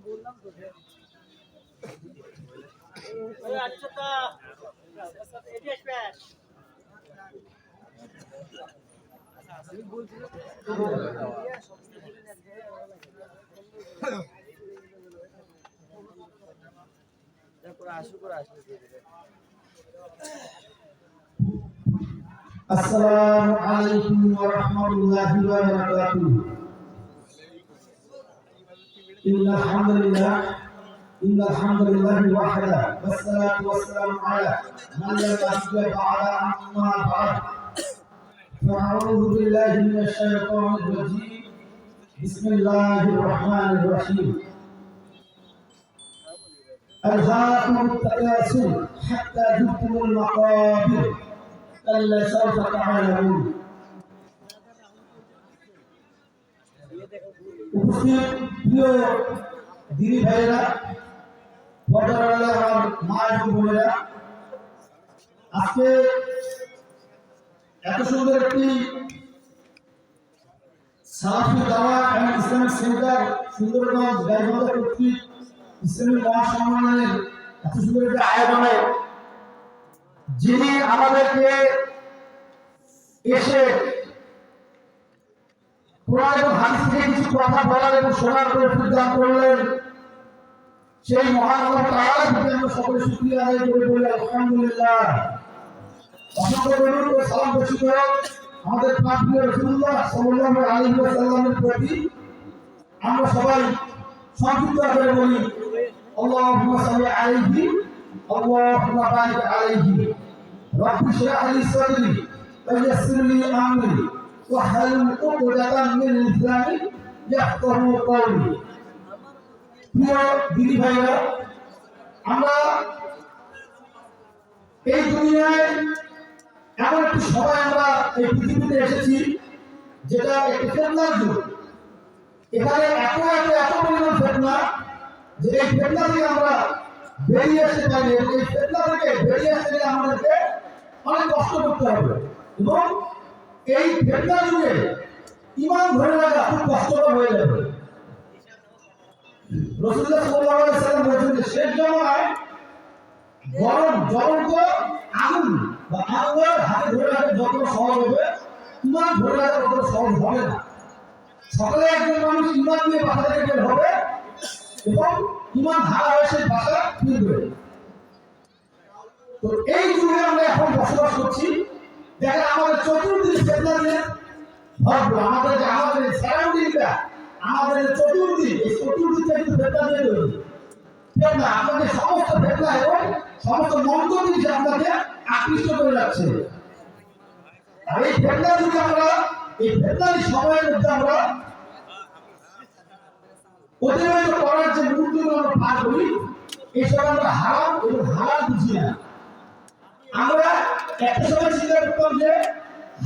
বললাম তো السلام عليكم ورحمة الله وبركاته. إن الحمد لله وحده والصلاة والسلام على من لا نبي بعد أما بعد فأعوذ بالله من الشيطان الرجيم بسم الله الرحمن الرحيم ألهاكم التكاثر حتى زرتم المقابر كلا سوف تعلمون. উপস্থিত প্রিয় দিদি ভাইরা, বড়রা, আমার মা বোনেরা, আজকে এত সুন্দর একটি সালাফি দাওয়াত and Islamic centre Sundarganj Gaibandha কর্তৃক ইসলামী মহাসম্মেলনের এত সুন্দর একটি আয়োজনে যিনি আমাদেরকে এসে কোরআন এবং হাদিস থেকে কিছু কথা বলার এবং শোনার করে প্রদান করলেন, সেই মহান আল্লাহ তাআলার প্রতি আমরা সকলে শুকরিয়া আদায় করে বলি আলহামদুলিল্লাহ। অসংখ্য দরুদ ও সালাম বর্ষিত আমাদের প্রিয় রাসূলুল্লাহ সাল্লাল্লাহু আলাইহি ওয়াসাল্লামের প্রতি আমরা সবাই সংক্ষিপ্ত করে বলি আল্লাহুম্মা সাল্লি আলাইহি আল্লাহুম্মা বারিক আলাইহি রব্বি ইশরাহ লি সাদরি ওয়া ইয়াসসির লি আমরি ওয়াহলুল উকদাতাম মিন লিসানি ইয়াফকাহু কওলি। প্রিয় দিদি ভাইরা, আমরা এই দুনিয়ায় এমন একটি সময় আমরা এই পৃথিবীতে এসেছি যেটা একটি ফিতনার যুগ। এখানে এত পরিমাণ ফিতনা যে এই ফিতনা থেকে আমরা বেরিয়ে আসতে পারি, এবং এই ফিতনা থেকে বেরিয়ে আসতে গেলে আমাদেরকে অনেক কষ্ট করতে হবে, এবং এই ফিতনা যুগে ঈমান ধরে রাখা খুব কষ্টকর হয়ে যাবে। রাসূলুল্লাহ সাল্লাল্লাহু আলাইহি ওয়াসাল্লাম বলেছেন যে শেষ জামানায় জ্বলন্ত আগুন বা আগুনের হাতে ধরে রাখা যত সহজ হবে, ঈমান ধরে রাখা তত সহজ হবে না। সকালে একজন মানুষ ঈমান নিয়ে বাসা থেকে বের হবে এবং ঈমান হারা হয়ে সেই বাসা ফিরবে। তো এই যুগে আমরা এখন বসবাস করছি। দেখেন আমাদের চতুর্দিক ফিতনা দিয়ে ভরপুর, আমাদের সারাউন্ডিংটা, আমাদের চতুর্দিক, এই চতুর্দিকটা কিন্তু ফিতনা দিয়ে তৈরি। ফিতনা আপনাদের সমস্ত ফিতনা এবং সমস্ত মন্দ জিনিস আপনাকে আকৃষ্ট করে যাচ্ছে। আর এই ফিতনা যদি আমরা এই ফিতনার সময়ের মধ্যে আমরা অতিবাহিত করার যে মুহূর্তগুলো আমরা পার করি, এইসব আমরা হারাম এবং হালাল বুঝি না। আমরা একটা সময় চিন্তা করতাম যে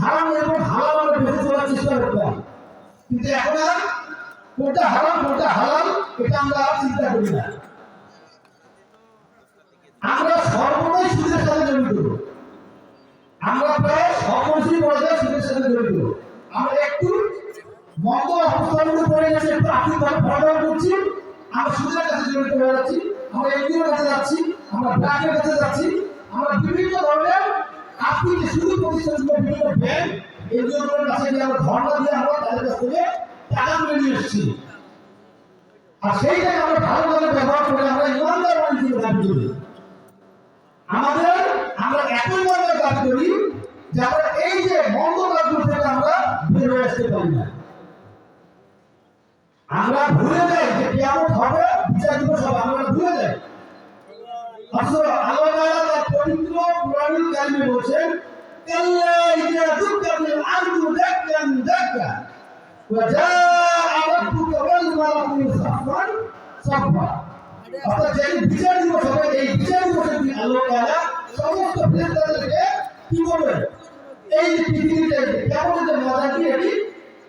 হারাম এবং হালাল আমরা বেঁচে চলার চেষ্টা করতাম, কিন্তু এখন আর কোনটা হারাম কোনটা হালাল এটা আমরা চিন্তা করি না। আমরা সর্বদাই সুদের সাথে জড়িত, আমরা প্রায় সর্বশেষ পর্যায়ে সুদের সাথে জড়িত। আমরা একটু মন্দ অবস্থার মধ্যে পড়ে গেছি, একটু আর্থিকভাবে ভরাডাল করছি, আমরা সুদের কাছে জড়িত হয়ে যাচ্ছি, আমরা এনজিওর কাছে যাচ্ছি, আমরা ব্যাংকের কাছে যাচ্ছি, আমরা বিভিন্ন ধরনের আর্থিক সুদ প্রতিষ্ঠানগুলো, বিভিন্ন ব্যাংক এনজিওগুলোর কাছে গিয়ে আমরা ধর্ণা দিয়ে আমরা তাদের কাছ থেকে টাকা তুলে নিয়ে এসেছি। আর সেইটাকে আমরা ভালোভাবে ব্যবহার করে আমরা ইমানদার মানুষকে দাবি করি। আমরা এত ইমানদার দাবি করি যে আমরা এই যে মন্দ কাজগুলো থেকে আমরা বের হয়ে আসতে পারি না। আমরা ভুলে যাই যে কিয়ামত হবে, বিচার দিবস হবে, আমরা ভুলে যাই। আসলে আল্লাহ তাআলা তার পবিত্র কোরআনুল কারীমে বলেছেন, কাল্লা ইযা দুক্কাতিল আরদু দাক্কান দাক্কা ওয়া জাআ রাব্বুকা ওয়াল মালাকু সাফফান সাফফা। অর্থাৎ যে বিচার দিবস হবে, এই বিচার দিবসের দিন আল্লাহ তাআলা সমস্ত ফেরেশতাদেরকে কি করবেন, এই যে পৃথিবীতে কেমন যে মজা কি এটি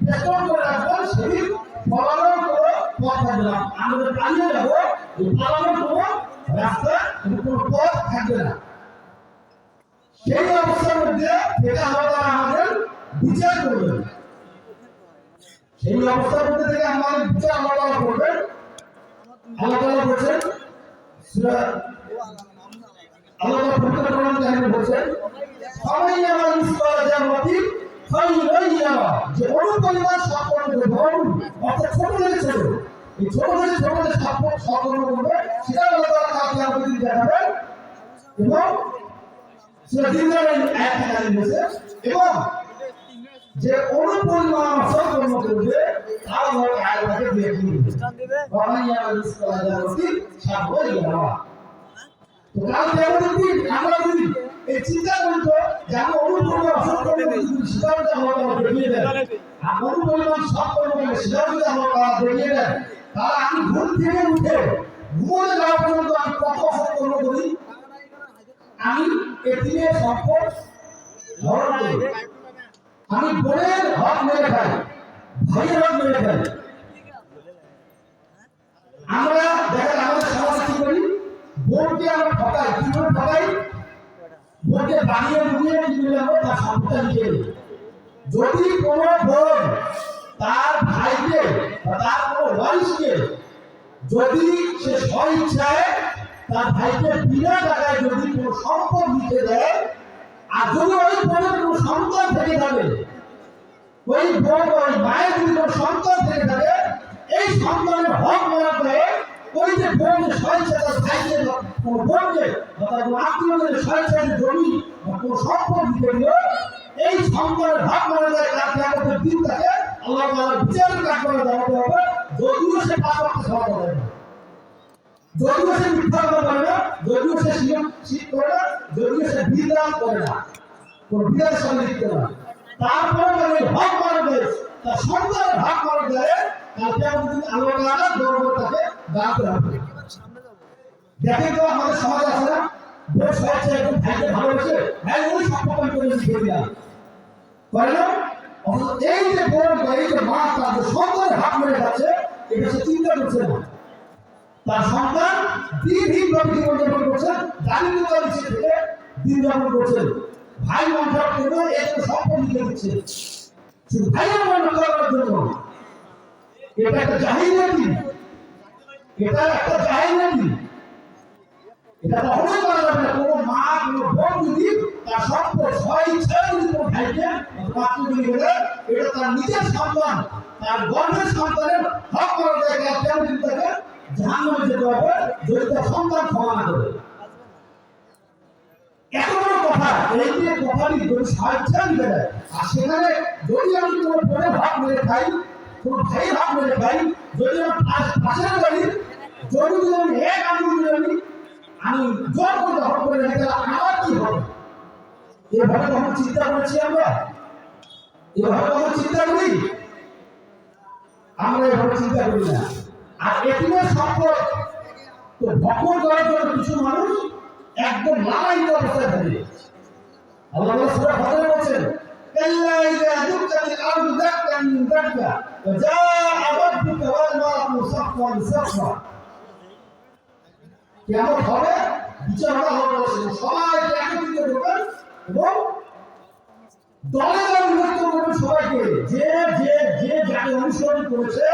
বেতন করে রাখবেন, সেদিন ফলানোর কোনো পথ থাকবে না। আমাদের পালিয়ে যাবো, এই পালানোর কোনো রাস্তা কোনো পথ থাকবে না। সেই অবস্থার মধ্যে থেকে আল্লাহ আমাদের বিচার করবেন। সেই অবস্থার মধ্যে থেকে আমাদের বিচার আল্লাহ করবেন। আল্লাহ বলছেন আল্লাহ পবিত্র কোরআন কারিমে বলছেন ফামাইয়ামাল মিসকালা যারাতিন খায়রান ইয়ারা, যে অনুপরিমাণ সৎকর্ম করবে, অর্থাৎ ছোট থেকে ছোট, এই ছোট থেকে ছোট যে সৎকর্ম করবে সেটা আল্লাহ তাআলা কিয়ামতের দিন দেখাবেন। এবং সূরা জিনদের আয়াত কারিমে বলছে এবং যে অনুপরিমাণ সৎকর্ম করবে তার আল্লাহ তাআলা তাকে দিয়ে দিবেন। ফামাইয়ামাল মিসকালা যারাতিন খায়রান ইয়ারা। কাল কিয়ামতের দিন আমরা যদি এই চিন্তা করব যে আমরা অনুপরিমাণ সৎকর্ম যদি সেটাও আল্লাহ দেখিয়ে দেন, আর অনুপরিমাণ সৎকর্ম করলে সেটাও যদি আল্লাহ দেখিয়ে দেন, তাহলে আমি ঘুম থেকে উঠে ঘুমোতে যাওয়া পর্যন্ত আমি কত সৎকর্ম করি। আমি এতিমের সম্পদ হরণ করি, আমি বোনের হক মেরে খাই, ভাইয়ের হক মেরে খাই। আমরা দেখেন আমাদের সমাজে কি করি, বোনকে আমরা ঠকাই। কি করে ঠকাই? বোনকে বানিয়ে বুঝিয়ে কি করে আমরা তার সম্পদটা লিখে দিই। যদি কোনো বোন তার ভাইকে বা তার কোনো ওয়ারিশকে যদি সে স্বইচ্ছায় তার ভাইকে বিনা টাকায় যদি কোনো সম্পদ দিতে দেয়, আর যদি ওই বোনের কোনো সন্তান থেকে থাকে, ওই বোন ওই মায়ের যদি কোনো সন্তান থেকে থাকে, এই সন্তানের হক মারা দেয়। ওই যে বোন স্বইচ্ছা তার ভাইকে কোনো বোনকে বা তার কোনো আত্মীয়দের স্বইচ্ছায় জমি বা কোনো সম্পদ দিতে দিল, এই সন্তানের হক মারা যায়। তার কিয়ামতের দিন তাকে আল্লাহ তাআলা বিচারের কাঠগড়ায় দাঁড়াতে হবে। যদিও সে পাপ করতে সহায়তা করে না, যদিও সে মিথ্যা কথা বলে না, যদিও সে শিরক করে না, যদিও সে বিদআত করে না, কোন বিদআতের সঙ্গে লিপ্ত না, তারপরে যদি হক মারা যায়, তার সন্তানের হক মারা যায়, তার কিয়ামতের দিন আল্লাহ তাআলা দরবারে তাকে দাঁড়াতে হবে। দেখেন তো আমাদের সমাজ আছে না, বোন স্বেচ্ছায় একজন ভাইকে ভালোবাসে, ভাই ওই সম্পর্ক করে দিয়ে দেয় করে না। এই যে বোন বা এই যে মা তার যে সন্তানের হক মেরে যাচ্ছে, এটা সে চিন্তা করছে না। তার সন্তান দীর্ঘভাবে জীবনযাপন করছেন, দারিদ্রতার নিচে থেকে দিন যাপন করছেন, ভাই মন খারাপ করবে এই জন্য সম্পদ লিখে দিচ্ছে শুধু ভাইয়ের মন করার জন্য। এটা একটা জাহিলিয়াতি, এটা একটা জাহিলিয়াতি। এটা কখনোই করা যাবে না। কোনো মা কোনো বোন যদি তার সম্পদ স্বইচ্ছায় যদি কোনো ভাইকে পাত্র দিয়ে দেয়, এটা তার নিজের সন্তান, তার গর্ভের সন্তানের হক করা যায়। কেন যদি তাকে জাহান্নামে যেতে হবে যদি তার সন্তান ক্ষমা না করে। এত বড় কথা, এই যে কথাটি যদি স্বেচ্ছা নিতে দেয়, আর সেখানে যদি আমি কোনো বোনের হক মেরে খাই, কোনো ভাইয়ের হক মেরে খাই, যদি আমার পাশের বাড়ির যদি আমি এক আঙুল আমি জোর করে হক করে রেখে আমার কি হবে? এভাবে কখন চিন্তা করেছি আমরা? এভাবে কখন চিন্তা করি? আমরা এভাবে চিন্তা করি না। আর এতিমের সম্পদ তো ভক্ষণ করার জন্য কিছু মানুষ একদম লালায়িত অবস্থায় থাকে। আল্লাহ সূরা ফাতিরে বলেন কাল্লা ইযা দুক্কাতিল আরদু দাক্কান দাক্কা ওয়া জাআ রাব্বুকা ওয়াল মালাকু সাফফান সাফফা। কিয়ামত হবে, বিচার হবে, সবাইকে একত্রিত করবেন এবং দলে দলে বিভক্ত করবেন সবাইকে। যে যে যে যাকে অনুসরণ করেছে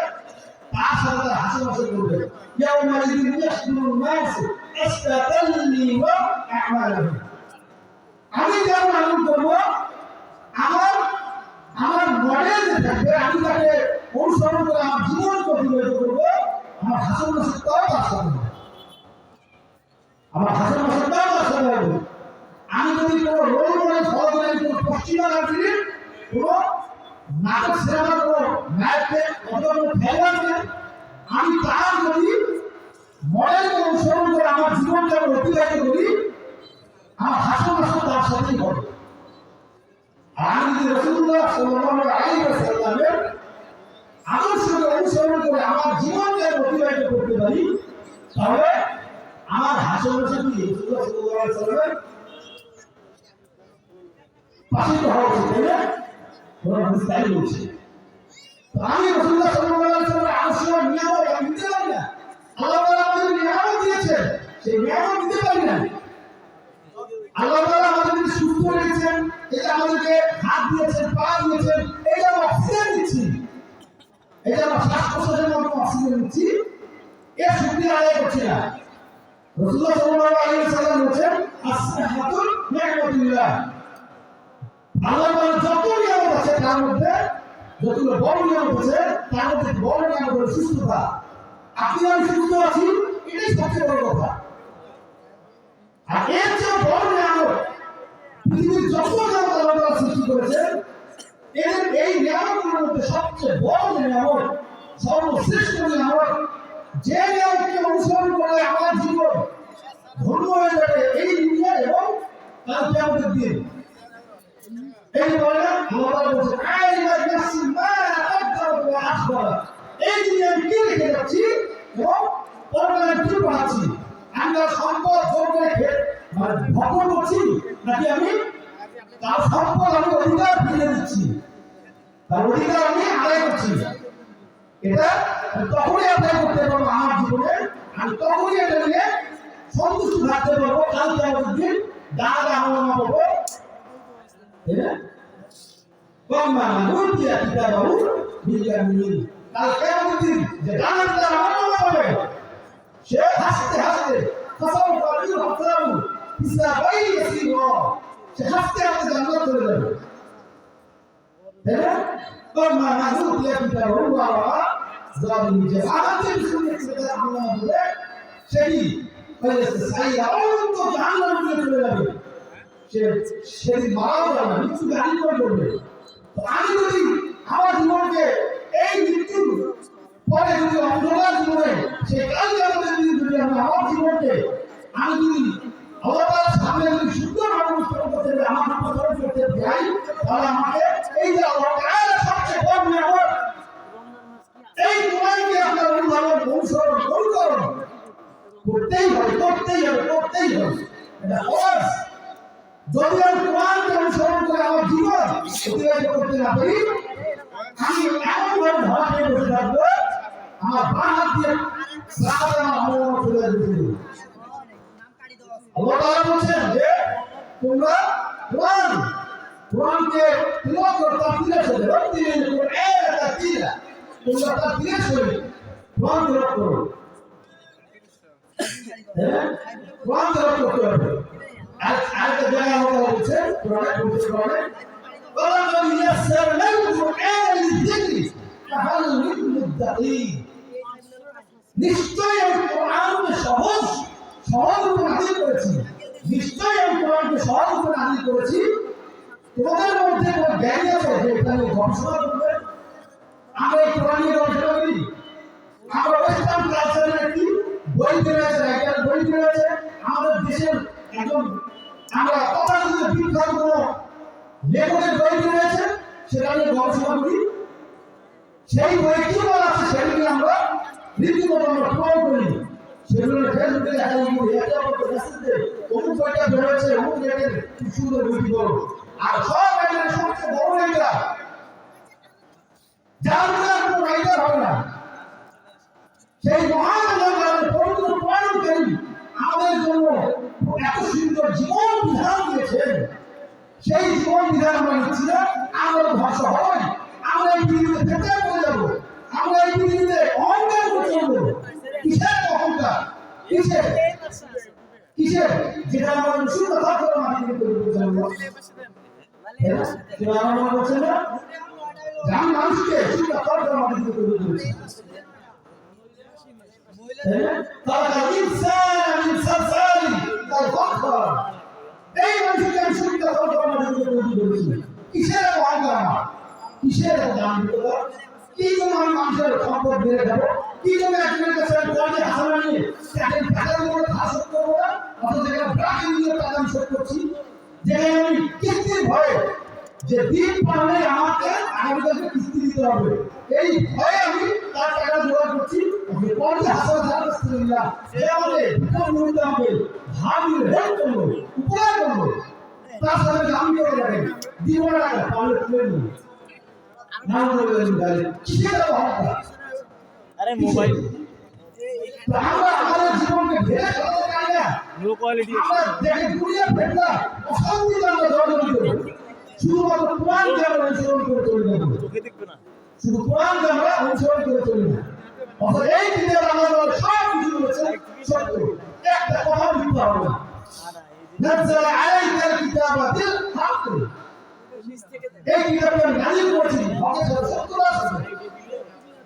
তার সাথে তার হাসাহাসি করবে। ইয়াউমাইযিন ইয়াসদুরুন নাস ইসতাতাল্লি ওয়া আ'মালাহুম। আমি যেমন আমল করব, আমার আমার মনে যে থাকবে, আমি তাকে অনুসরণ করে আমার জীবনকে অতিবাহিত করব, আমার হাসাহাসিটাও তার সাথে হবে। আমার হাসাহাসিটাও তার সাথে হবে। আমি যদি কোনো রোল মডেল ফলো করি, কোনো পশ্চিমা কান্ট্রির কোনো নাটক সিনেমার কোনো নায়ককে অথবা কোনো খেলোয়াড়কে আমি তার যদি মডেলকে অনুসরণ করে আমার জীবনকে আমি অতিবাহিত করি, আমার হাসাহাসি তার সাথেই হবে। আর আমি যদি রাসূলুল্লাহ সাল্লাল্লাহু আলাইহি ওয়াসাল্লামের আদর্শকে অনুসরণ করে আমার জীবনকে আমি অতিবাহিত করতে পারি, তাহলে আমার হাসাহাসি কি রাসূলুল্লাহ সাল্লাল্লাহু আলাইহি ওয়াসাল্লামের পাশে হওয়া উচিত, তাই না? ওরা তাই বলছে। আমি রাসূলুল্লাহ সাল্লাল্লাহু আলাইহি ওয়াসাল্লামের আশীর্বাদ নিয়ামত আমি নিতে পারি না। আল্লাহ তাআলা আমাদের নিয়ামত দিয়েছেন, সেই নিয়ামত নিতে পারি না। আল্লাহ তাআলা আমাদেরকে সুস্থ রেখেছেন, এটা আমাদেরকে হাত দিয়েছেন, পা দিয়েছেন, এটা আমরা অক্সিজেন নিচ্ছি, এটা আমরা শ্বাস প্রশ্বাসের মাধ্যমে অক্সিজেন নিচ্ছি, এর শুকরিয়া আদায় করছি না। রাসূলুল্লাহ সাল্লাল্লাহু আলাইহি ওয়াসাল্লাম বলেছেন আসসাহাতুল নি'মাতুল্লাহ। আল্লাহ তাআলা যত নিয়ামত আছে তার মধ্যে যতগুলো বড় নিয়ামত আছে তার মধ্যে বড় নিয়ামত হলো সুস্থতা। আপনি আমি সুস্থ আছি, এটাই সবচেয়ে বড় কথা। আর এর চেয়ে বড় নিয়ামত পৃথিবীর যত নিয়ামত আল্লাহ তাআলা সৃষ্টি করেছেন, এই নিয়ামতগুলোর মধ্যে সবচেয়ে বড় নিয়ামত, সর্বশ্রেষ্ঠ নিয়ামত, যে নিয়ামতকে অনুসরণ করলে আমার জীবন ধন্য হয়ে যাবে এই দুনিয়া এবং কাল কিয়ামতের দিন। এই বলে আল্লাহ তাআলা বলেছেন আলিমা নাফসি মা আকদারাত ওয়া আখবারাত। এই দুনিয়া আমি কি রেখে যাচ্ছি এবং পরকালে কি পাচ্ছি। আমরা সম্পদ জোর করে মানে ভক্ষণ করছি নাকি আমি তার সম্পদ আমি অধিকার ফিরে দিচ্ছি, তার অধিকার আমি আদায় করছি। এটা তখনই আদায় করতে পারবো আমার জীবনে, আমি তখনই এটা নিয়ে সন্তুষ্ট থাকতে পারবো। কাল কিয়ামতের দিন দাঁড়াতে আমলনামা পাবো। কম্মা নুতিয়া কিতাবাহু বিয়ামিন। কাল কিয়ামতের দিন যে দাঁড়াতে আমলনামা পাবে সে হাসতে হাসতে ফাসাউফা ইউহসাবু হিসাবাই ইয়াসিরা, সে হাসতে হাসতে জান্নাত চলে যাবে। তাই না? কম্মা নুতিয়া কিতাবাহু ওয়া জালিম, যে আমাদের সুন্নাত থেকে আমলনামা পাবে সেই হয়েছে সাইয়া অনন্ত জাহান্নামে চলে যাবে। সেদিন মারাও যাবে, মৃত্যু গাড়ি করবে। আমি যদি আমার জীবনকে এই মৃত্যুর পরে যদি অন্ধকার জীবনে সেই কাল কিয়ামতের দিন যদি আমি আমার জীবনকে আমি যদি আল্লাহ তাআলার সামনে যদি সুন্দরভাবে উত্তরণ করতে পারি, আমার উত্তরণ করতে যাই, তাহলে আমাকে এই যে আল্লাহ তাআলার সবচেয়ে বড় নিয়ামত এই কোরআনকে আপনার অনুসরণ করতেই হবে, করতেই হবে, করতেই হবে। এটা ফরজ। যদি আমি কোরআনকে অনুসরণ করে আমার জীবন অতিবাহিত করতে না পারি, আমি এমনভাবে ধরা খেয়ে বসে থাকবো, আমার বাঁ হাত দিয়ে আমার আমল চলে যাবে। আল্লাহ তাআলা বলছেন যে তোমরা কোরআনকে তিলাওয়াত করো, তাফসীর করো, রত্তিল কুরআন তাফসীরা, তোমরা তাফসীর করো, কোরআন তিলাওয়াত করো। হ্যাঁ, কোরআন তিলাওয়াত করতে হবে। আরেকটা জায়গায় আল্লাহ তাআলা বলছেন কোরআনে ওয়ালাকাদ ইয়াসসারনাল কুরআনা লিযিকরি ফাহাল মিন মুদ্দাকির। নিশ্চয়ই আমি কোরআনকে সহজ রূপে নাযিল করেছি, নিশ্চয়ই আমি কোরআনকে সহজ রূপে নাযিল করেছি। তোমাদের মধ্যে কোনো জ্ঞানী আছে যে এটা নিয়ে গবেষণা করবে? আমরা এই কোরআন নিয়ে গবেষণা করি? আমরা ওয়েস্টার্ন কালচারের একটি বই বেরিয়েছে, রাইটার বই বেরিয়েছে, আমাদের দেশের একজন আমরা তথাকথিত বিখ্যাত কোনো লেখকের বই বেরিয়েছে, সেটা নিয়ে গবেষণা করি। সেই বই কি বলা আছে সেগুলি আমরা রীতিমতো আমরা প্রয়োগ করি। সেগুলো ফেসবুকে দেখা যায় অমুক বইটা বেরোচ্ছে, অমুক লেখের খুব সুন্দর বইটি বলো। আর সব রাইটার সবচেয়ে বড় রাইটার যার কোনো রাইটার হবে না, সেই মহান পবিত্র কোরআন কারীম আমাদের জন্য এত সুন্দর জীবন বিধান দিয়েছেন। সেই জীবন বিধান আমরা নিচ্ছি না, আমরা ধ্বংস হই, আমরা এই পৃথিবীতে থেকে পড়ে যাবো, আমরা এই পৃথিবীতে অহংকার করে চলবো। কিসের অহংকার? কিসের যেটা আমরা শুধু কথা করে মাটিতে তৈরি করবো। আমরা বলছেন না যার মানুষকে শুধু কথা করে মাটিতে তৈরি করেছি। এই মানুষকে আমি শুধু কথা করে মাটিতে তৈরি করেছি। কিসের অহংকার? কিসের দাম? কি জন্য আমি মানুষের সম্পদ বেড়ে যাবো? কি জন্য একজনের কাছে হাসানা নিয়ে টাকা দিয়ে হাসত করবো না? অথচ যেখানে ব্রাকে নিয়ে টাকা আমি শোধ করছি, যেখানে আমি কিস্তির ভয়ে যে দিন পারলে আমাকে আগামীকালকে কিস্তি দিতে হবে, এই ভয়ে আমি তার টাকা জোগাড় করছি। পরে হাসানা তার কাছ থেকে নিলাম, সে আমাকে ভিতর নিতে হবে, ভাবি হেল্প করবো, উপকার করবো, তার সাথে আমি করে যাবেন দিব না, তাহলে তুলে নিই। अरे मोबाइल আমরা আমাদের জীবনকে ভেঙে ফেলতে চাই না। लो क्वालिटी আমরা দেখে দুনিয়া ফেলনা অশান্তি আমরা জড়িত করব। শুধুমাত্র কোরআনকে আমরা অনুসরণ করে চলে যাব। চোখে দেখবে না শুধু কোরআনকে আমরা অনুসরণ করে চলি না। অর্থাৎ এই কিতাবে আমাদের সব কিছু রয়েছে সত্য। একটা কথা মিথ্যা হবে না। নাযাল আলাইকাল কিতাবা বিল হক। এই কিতাবে আমি নাযিল করেছি হকের সাথে সত্যতার সাথে।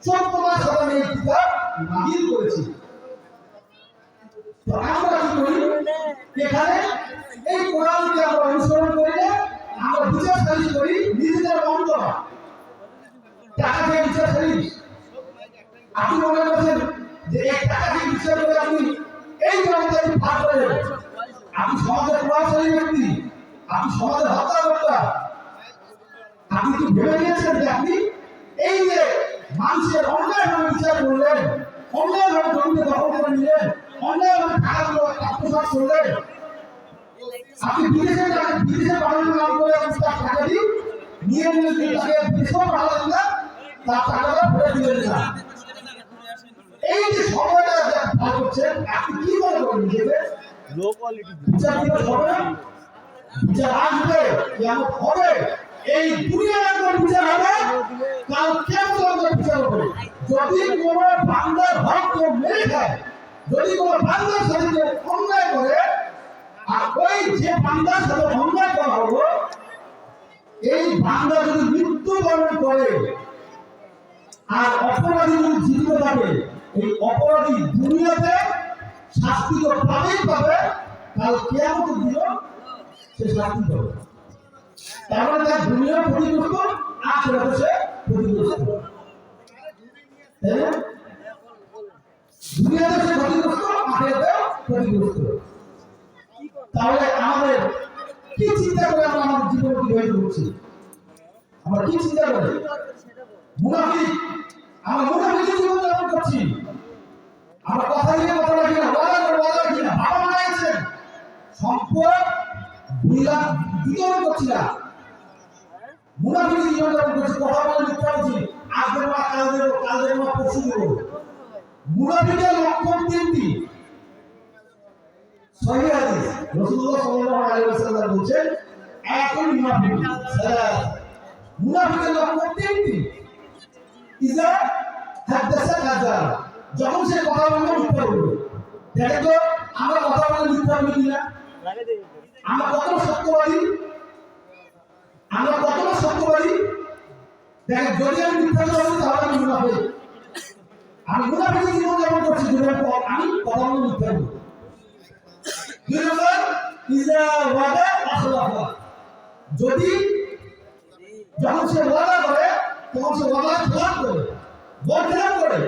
সত্যতার সাথে আমি এই কিতাব নাযিল করেছি। তো আমরা কি করি এখানে এই কোরআনকে আমরা অনুসরণ করি না, আমরা বিচার সালিশ করি নিজেদের মন করা টাকা দিয়ে বিচার সালিশ। আপনি মনে করছেন যে এক টাকা দিয়ে বিচার করে আপনি এই জগতে ভাগ করে যাবেন। আপনি সমাজের প্রভাবশালী ব্যক্তি, আপনি সমাজের হত্যাকর্তা। আপনি কি ভেবে নিয়েছেন যে আপনি এই যে মানুষের অন্যায়ভাবে বিচার করলেন, অন্যায়ভাবে জমিতে দখল করে নিলেন, অন্যায়ভাবে টাকাগুলো আত্মসাৎ করলেন, আপনি বিদেশে পাঠানোর নাম করে তার টাকা দিয়ে নিয়ে তাকে বিদেশেও পাঠালেন না, তার টাকাটা ফেরত দিলেন না। এই যে সময়টা ভাগ করছেন আপনি কি মনে করেন নিজেকে लो क्वालिटी বিচার দিবস হবে না? বিচার আসবে, কিয়ামত হবে। এই দুনিয়ার একবার বিচার হবে, কাল কিয়ামতের বিচার হবে। যদি কোন বান্দার হক কেউ মেরে খায়, যদি কোন বান্দার সাথে কেউ অন্যায় করে, আর ওই যে বান্দার সাথে অন্যায় করা হলো এই বান্দা যদি মৃত্যুবরণ করে আর অপরাধী যদি জীবিত থাকে, এই অপরাধী দুনিয়াতে শাস্তি তো পাবেই পাবে, কাল কিয়ামতের দিনও সে শাস্তি পাবে। তার মানে তার দুনিয়া ক্ষতিগ্রস্ত, আখিরাতে সে ক্ষতিগ্রস্ত। তাই না? দুনিয়াতে সে ক্ষতিগ্রস্ত, আখিরাতে ক্ষতিগ্রস্ত। তাহলে আমাদের কি চিন্তা করে আমরা আমাদের জীবন অতিবাহিত করছি? আমরা কি চিন্তা করে মুনাফিক, আমরা মুনাফিকের জীবন যাপন করছি। আমরা কথা দিয়ে কথা রাখি না, ওয়াদা করে ওয়াদা রাখি না। বাবা মারা গেছেন, সম্পদ বিলাস বিতরণ করছি না। মুনাফিকের জীবন যাপন করছি, কথা বলে মিথ্যা বলছি, আজ দেবো না কাল দেবো, কাল দেবো না পরশু দেবো। মুনাফিকের লক্ষণ তিনটি। সহিহ হাদিস রাসূলুল্লাহ সাল্লাল্লাহু আলাইহি ওয়াসাল্লাম বলেন একই মুনাফিক মুনাফিকের লক্ষণ তিনটি। ইজা হাদাসা কাযা, যখন সে কথা বলবে মিথ্যা বলবে। দেখেন তো আমরা কথা বলে মিথ্যা বলি কিনা? আমরা কতটা সত্যবাদী? আমরা কতটা সত্যবাদী? দেখেন যদি আমি মিথ্যা বলি তাহলে আমি মুনাফিক। আমি মুনাফিকের জীবন যাপন করছি, আমি কথা বলে মিথ্যা বলি। দুই নম্বর, ইজা ওয়াদা আখলাফা, যদি যখন সে ওয়াদা করে তখন সে ওয়াদা খেলাপ করে, বরখেলাপ করে,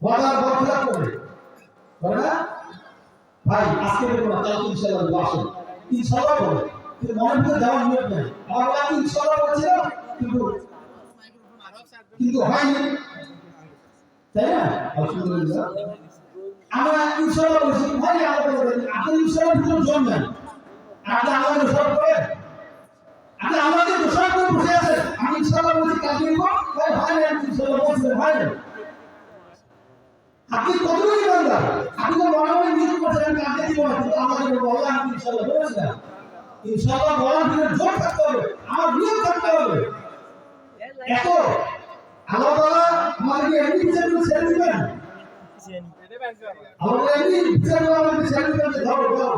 ওয়াদার বরখেলাপ করে না। ভাই আজকে বলবো না, কালকে ইনশাআল্লাহ আসেন, ইনশাআল্লাহ বলে কিন্তু মনের ভিতরে যাওয়ার নিয়ত নেই। আমার আমি ইনশাআল্লাহ বলছিলাম কিন্তু হয়নি, তাই না? আলহামদুলিল্লাহ আমরা ইনশাআল্লাহ বলছি, ভাই আমাদের আপনি ইনশাআল্লাহ ভিতরে জোর নেন, আপনি আমাদের দোষারোপ করেন, আপনি আমাদের দোষারোপ করে বসে আছেন। আমি ইনশাআল্লাহ বলছি কালকে নিব, ভাই ভাই আমি ইনশাআল্লাহ বলছি ভাই আপনি কতটুকু ইমানদার? আপনি তো মনে মনে নিয়ত করছেন আমি কালকে দিব না, কিন্তু আমাদের বলা আমি ইনশাআল্লাহ বলেছিলাম। ইনশাআল্লাহ বলার ভিতরে জোর থাকতে হবে, আমার নিয়ত থাকতে হবে। এত আল্লাহ তাআলা আমাদেরকে এমনি বিচার করে ছেড়ে দিবেন, আমরা এমনি বিচার করে আমাদেরকে ছেড়ে দিবেন যে ধরো ধরো।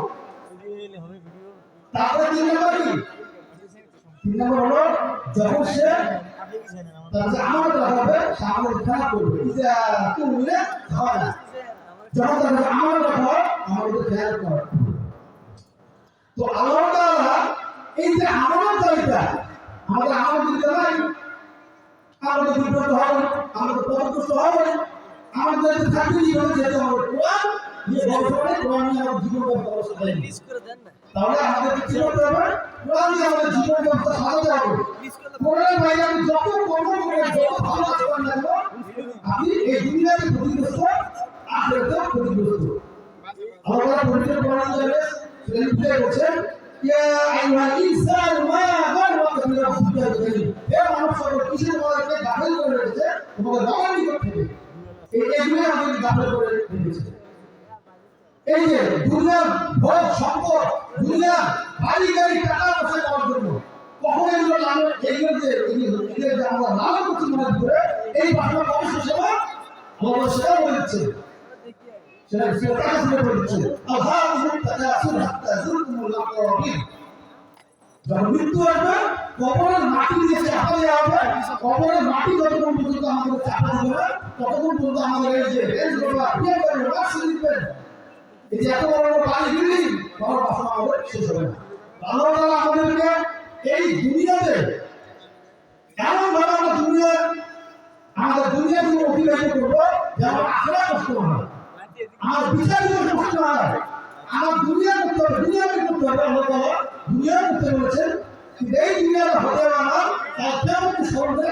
তারপরে তিন নম্বর কি? তিন নম্বর হলো যখন সে তাহলে আমার কথা সে আমাদের খেলা করবে, ইজা তুমিলে খাওয়া, যখন তাহলে আমার কথা আমাদের খেয়াল করে। তো আল্লাহ তাআলা এই যে আমাদের চাইটা আমাদের আমাদের দিতে নাই, আমাদের বিপদ হবে, আমাদের পথভ্রষ্ট হবে, আমাদের চাকরি জীবনে যেতে হবে। কোরআন নিয়ে বর্তমানে কোরআন নিয়ে আমাদের জীবন ব্যবস্থা করে দেন না, তাহলে আমাদের কি করতে হবে? কোরআন নিয়ে আমাদের জীবন ব্যবস্থা সাজাতে হবে। কোরআনের বাইরে আমি যত কর্ম করে যত ভালো কাজ করেন না কেন, আপনি এই দুনিয়াতে ক্ষতিগ্রস্ত, আখিরাতেও ক্ষতিগ্রস্ত। আল্লাহ পবিত্র কোরআন থেকে বলছেন ইয়া আইয়ুহাল ইনসানু মা গাররাকা বিরাব্বিকাল কারীম, তোমাদের বাবার নিকট থেকে এইগুলো আমাদের দাফন করে রেখেছে। এই যে দুনিয়ার ভোগ সম্পদ, দুনিয়ার বাড়ি গাড়ি টাকা পয়সা পাওয়ার জন্য কখন এগুলো এগুলো যে আমরা লালন করছি মনে করে এই বাংলা অবশ্য সেবা আমরা সেটা বলে দিচ্ছে, সেটা টাকা শুনে বলে দিচ্ছে। যখন মৃত্যু আসবে কবরের মাটি দিয়ে চাপা দেওয়া হবে, কবরের মাটি যতক্ষণ পর্যন্ত আমাদের চাপা দেবে ততক্ষণ পর্যন্ত আমাদের এই যে রেঞ্জ করবা বিয়ে করবে বাসে দিবেন, এই যে এত বড় বাড়ি বিল্ডিং বড় বাসা আমাদের শেষ হবে না। আল্লাহ তাআলা আমাদেরকে এই দুনিয়াতে এমন ভাবে আমরা আমাদের দুনিয়া থেকে অতিবাহিত করবো যেন আখেরাত কষ্ট না হয়, আমার বিচার দিবস কষ্ট না হয়, আমার দুনিয়া করতে হবে, দুনিয়া করতে হবে। আল্লাহ তাআলা দুনিয়া করতে বলেছেন, কিন্তু এই দুনিয়াটা হতে আমার কিয়ামতের স্মরণ করে